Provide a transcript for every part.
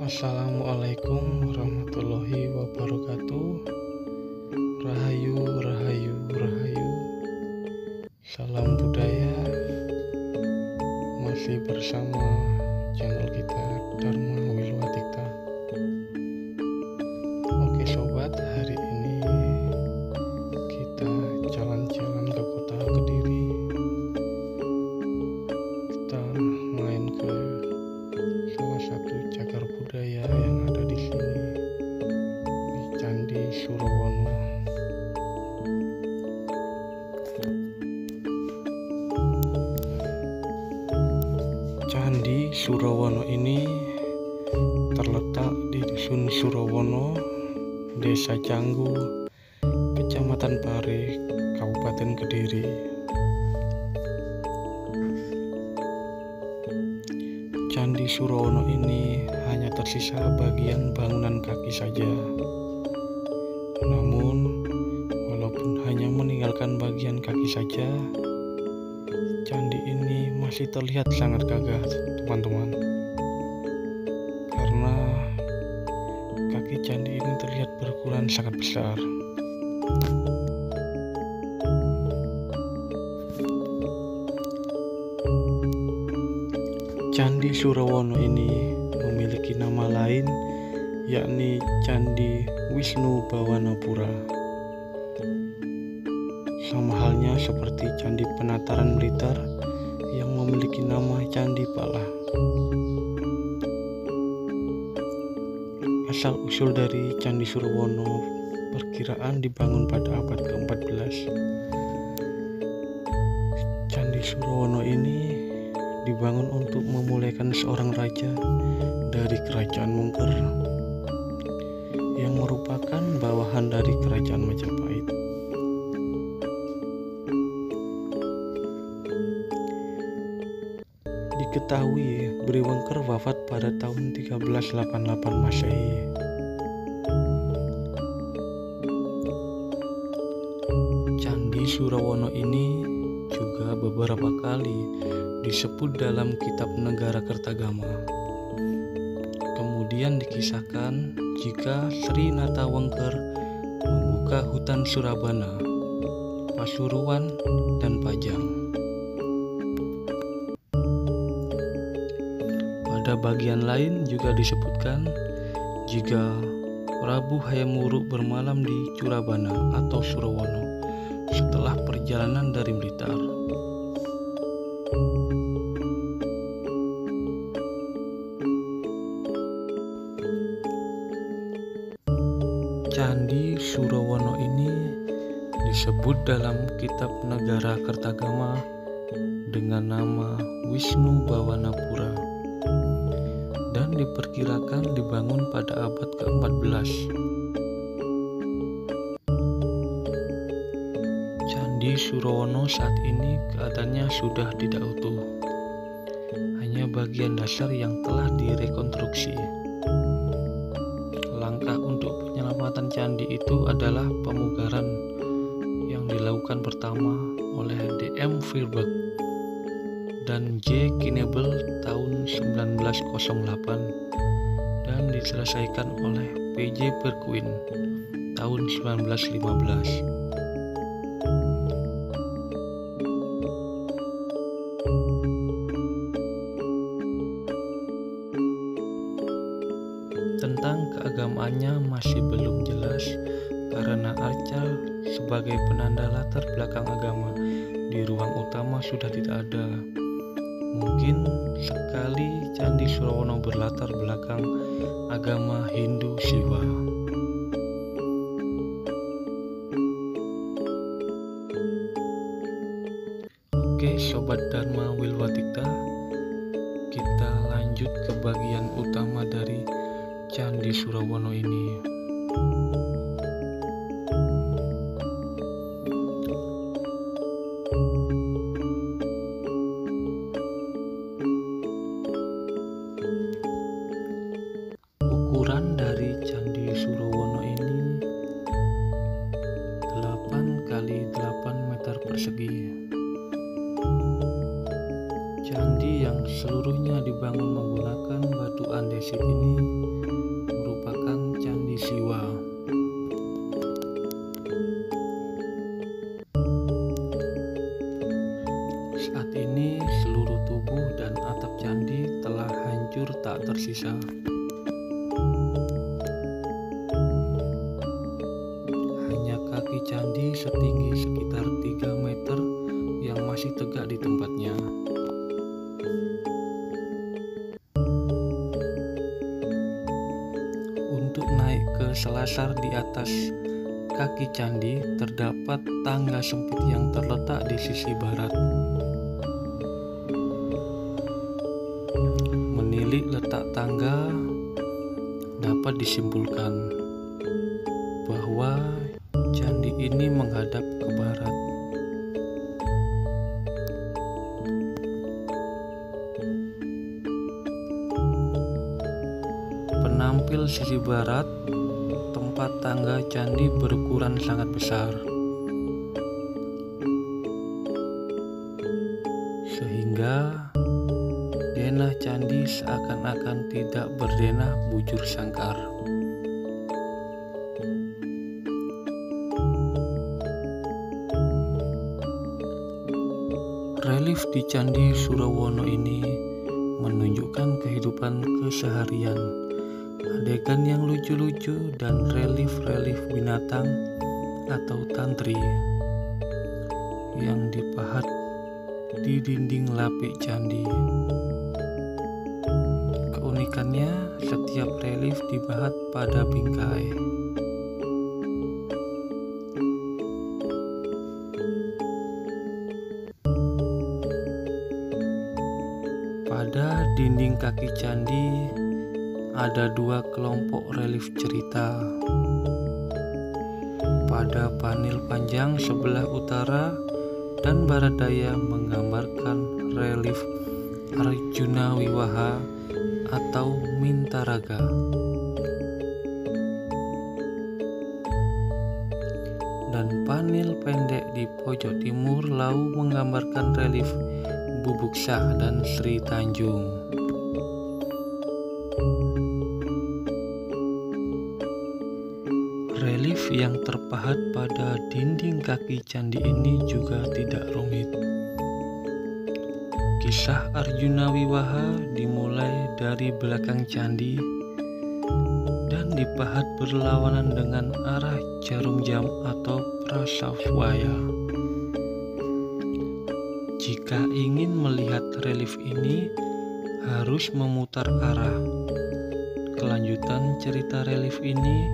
Assalamualaikum warahmatullahi wabarakatuh. Rahayu, rahayu, rahayu. Salam budaya. Masih bersama channel kita Dharma Wilwatikta. Oke sobat, hari ini kita jalan-jalan ke kota Kediri. Kita main ke salah satu cagar budaya yang ada di sini, di Candi Surawono. Candi Surawono ini terletak di Dusun Surawono, Desa Canggu, Kecamatan Pare, Kabupaten Kediri. Candi Surawono ini hanya tersisa bagian bangunan kaki saja. Namun, walaupun hanya meninggalkan bagian kaki saja, candi ini masih terlihat sangat gagah, teman-teman. Karena kaki candi ini terlihat berukuran sangat besar. Candi Surawono ini memiliki nama lain, yakni Candi Wisnu Bawanapura. Sama halnya seperti Candi Penataran Blitar yang memiliki nama Candi Pala. Asal-usul dari Candi Surawono perkiraan dibangun pada abad ke-14. Candi Surawono ini dibangun untuk memulihkan seorang raja dari kerajaan Mungker yang merupakan bawahan dari kerajaan Majapahit. Diketahui Bri Wengker wafat pada tahun 1388 Masehi. Candi Surawono ini juga beberapa kali disebut dalam kitab Negara Kertagama. Kemudian dikisahkan jika Sri Nata Wengker membuka hutan Surabana, Pasuruan, dan Pajang. Pada bagian lain juga disebutkan jika Prabu Hayam Wuruk bermalam di Curabana atau Surawono setelah perjalanan dari Blitar. Candi Surawono ini disebut dalam kitab Negara Kertagama dengan nama Wisnu Bawanapura dan diperkirakan dibangun pada abad ke-14. Candi Surawono saat ini keadaannya sudah tidak utuh, hanya bagian dasar yang telah direkonstruksi. Langkah untuk penyelamatan candi itu adalah pemugaran yang dilakukan pertama oleh D.M. Firberg dan J. Knebel 1908 dan diselesaikan oleh P.J. Perquin tahun 1915. Tentang keagamaannya masih belum jelas karena arca sebagai penanda latar belakang agama di ruang utama sudah tidak ada. Mungkin sekali Candi Surawono berlatar belakang agama Hindu Siwa. Oke Sobat Dharma Wilwatikta, kita lanjut ke bagian utama dari Candi Surawono ini. Ukuran dari Candi Surawono ini 8 kali 8 meter persegi. Candi yang seluruhnya dibangun menggunakan batu andesit ini merupakan Candi Siwa. Saat ini seluruh tubuh dan atap candi telah hancur tak tersisa. Hanya kaki candi setinggi sekitar 3 meter yang masih tegak di tempatnya. Untuk naik ke selasar di atas kaki candi terdapat tangga sempit yang terletak di sisi barat. Menilik letak tangga dapat disimpulkan bahwa candi ini menghadap ke barat. Penampil sisi barat, tempat tangga candi berukuran sangat besar, sehingga denah candi seakan-akan tidak berdenah bujur sangkar. Relief di Candi Surawono ini menunjukkan kehidupan keseharian, adegan yang lucu-lucu dan relief-relief binatang atau tantri yang dipahat di dinding lapik candi. Keunikannya, setiap relief dipahat pada bingkai. Pada dinding kaki candi ada 2 kelompok relief cerita. Pada panel panjang sebelah utara dan barat daya menggambarkan relief Arjuna Wiwaha atau Mintaraga. Dan panel pendek di pojok timur lau menggambarkan relief Bubuksa dan Sri Tanjung. Relief yang terpahat pada dinding kaki candi ini juga tidak rumit. Kisah Arjuna Wiwaha dimulai dari belakang candi dan dipahat berlawanan dengan arah jarum jam atau prasaswaya. Jika ingin melihat relief ini, harus memutar arah. Kelanjutan cerita relief ini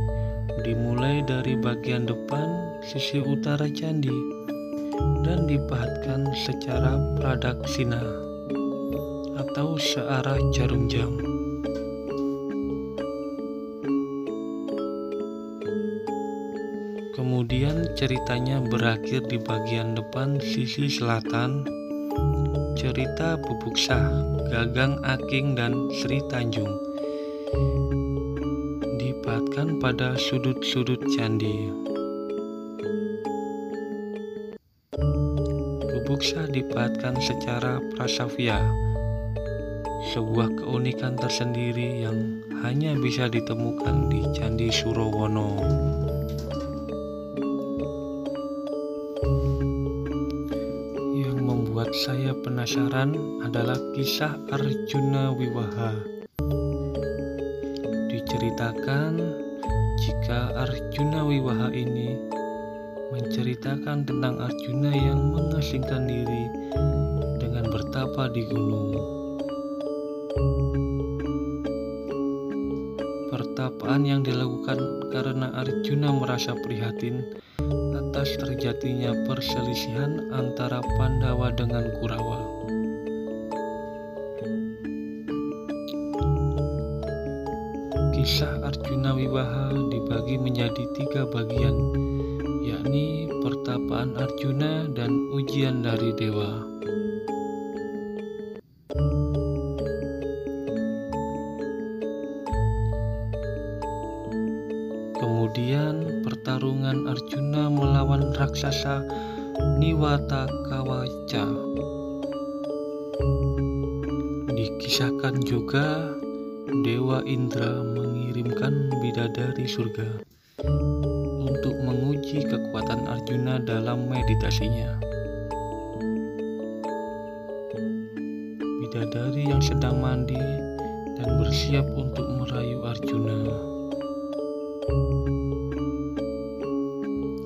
dimulai dari bagian depan sisi utara candi dan dipahatkan secara pradaksina atau searah jarum jam. Kemudian ceritanya berakhir di bagian depan sisi selatan. Cerita Bubuksa, Gagang Aking dan Sri Tanjung dipahatkan pada sudut-sudut candi. Bubuksa dipahatkan secara prasavya, sebuah keunikan tersendiri yang hanya bisa ditemukan di Candi Surowono. Yang membuat saya penasaran adalah kisah Arjuna Wiwaha. Diceritakan jika Arjuna Wiwaha ini menceritakan tentang Arjuna yang mengasingkan diri dengan bertapa di gunung. Pertapaan yang dilakukan karena Arjuna merasa prihatin atas terjadinya perselisihan antara Pandawa dengan Kurawa. Kisah Arjuna Wiwaha dibagi menjadi 3 bagian, yakni pertapaan Arjuna dan ujian dari dewa. Kemudian pertarungan Arjuna melawan raksasa Niwatakawaca. Dikisahkan juga Dewa Indra mengirimkan bidadari surga untuk menguji kekuatan Arjuna dalam meditasinya. Bidadari yang sedang mandi dan bersiap untuk merayu Arjuna.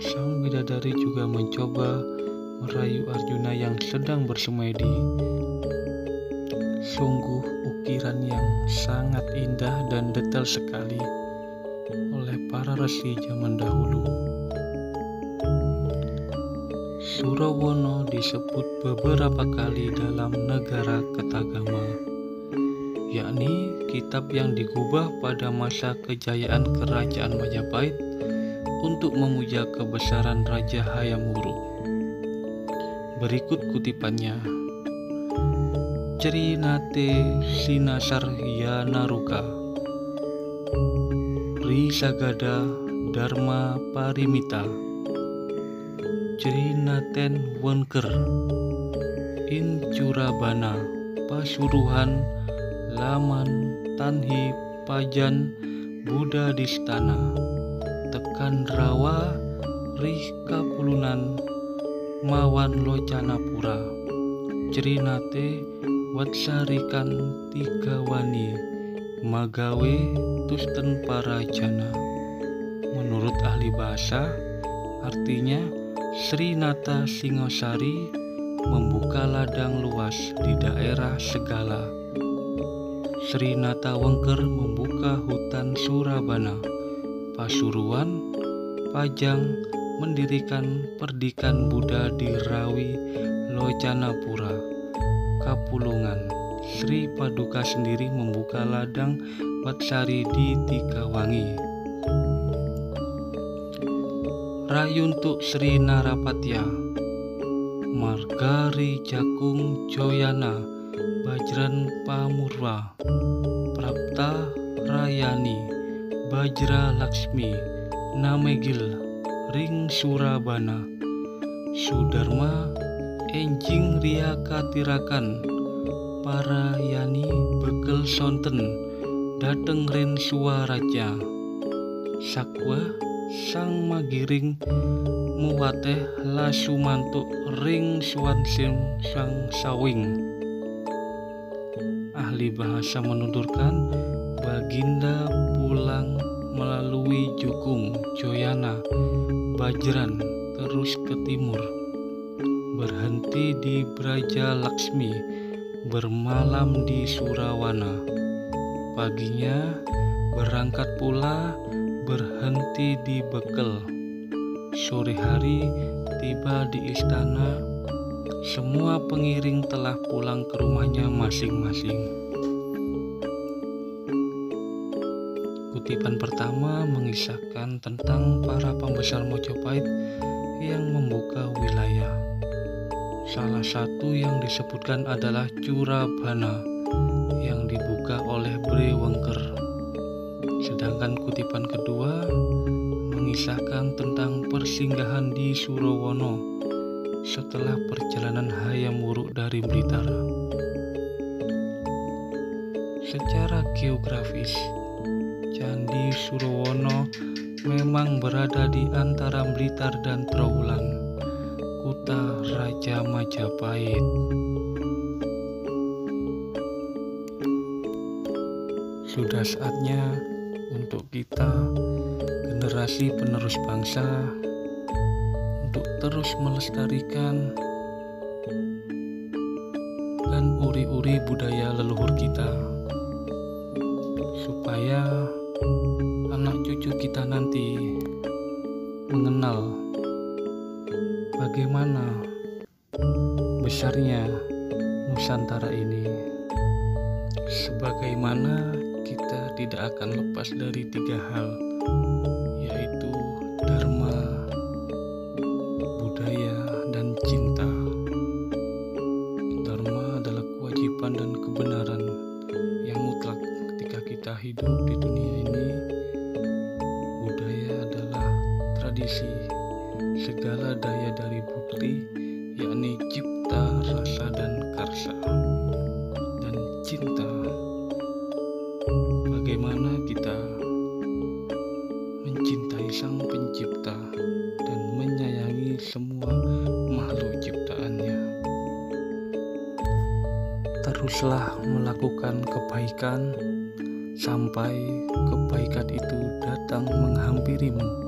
Sang bidadari juga mencoba merayu Arjuna yang sedang bersemedi. Sungguh ukiran yang sangat indah dan detail sekali oleh para resi zaman dahulu. Surowono disebut beberapa kali dalam negara Ketagama, yakni kitab yang digubah pada masa kejayaan kerajaan Majapahit untuk memuja kebesaran Raja Hayam Wuruk. Berikut kutipannya. Crinate Sinasar Yanaruka Risagada Dharma Parimita Crinaten Wengker Incurabana Pasuruhan Laman Tanhi Pajan Buddha Distana Tekan Rawa Rihka Pulunan Mawan Locanapura Crinate Watsarikan Tigawani Magawe Tusten Parajana. Menurut ahli bahasa, artinya Srinata Singosari membuka ladang luas di daerah Segala. Srinata Wengker membuka hutan Surabana. Pasuruan Pajang mendirikan perdikan Buddha di Rawi Locanapura. Kapulungan Sri Paduka sendiri membuka ladang Watsari di Tikawangi. Rayuntuk Sri Narapatya Margari Jakung Joyana Bajran Pamurwa Prapta Rayani Bajra Laksmi Namegil Ring Surabana Sudarma Enjing Ria Katirakan Parayani Bekel Sonten Dateng Ren Suaraja Sakwa Sang Magiring Muwateh Lasumantuk Ring Suansim Sang Sawing. Ahli bahasa menuturkan Baginda pulang melalui Jukung, Joyana, Bajran terus ke timur, berhenti di Braja Laksmi, bermalam di Surawana. Paginya berangkat pula, berhenti di Bekel. Sore hari tiba di istana. Semua pengiring telah pulang ke rumahnya masing-masing. Kutipan pertama mengisahkan tentang para pembesar Majapahit yang membuka wilayah. Salah satu yang disebutkan adalah Curabana yang dibuka oleh Bre Wengker. Sedangkan kutipan kedua mengisahkan tentang persinggahan di Surowono setelah perjalanan Hayam Wuruk dari Blitar. Secara geografis, Candi Surowono memang berada di antara Blitar dan Trowulan, Kuta Raja Majapahit. Sudah saatnya untuk kita, generasi penerus bangsa, untuk terus melestarikan dan uri-uri budaya leluhur kita, supaya anak cucu kita nanti mengenal bagaimana besarnya Nusantara ini. Sebagaimana kita tidak akan lepas dari 3 hal, yaitu dharma, budaya, dan cinta. Dharma adalah kewajiban dan kebenaran yang mutlak ketika kita hidup di dunia ini. Budaya adalah tradisi, segala daya dari bukti, yakni cipta, rasa, dan karsa. Dan cinta, bagaimana kita mencintai Sang Pencipta dan menyayangi semua makhluk ciptaannya. Teruslah melakukan kebaikan sampai kebaikan itu datang menghampirimu.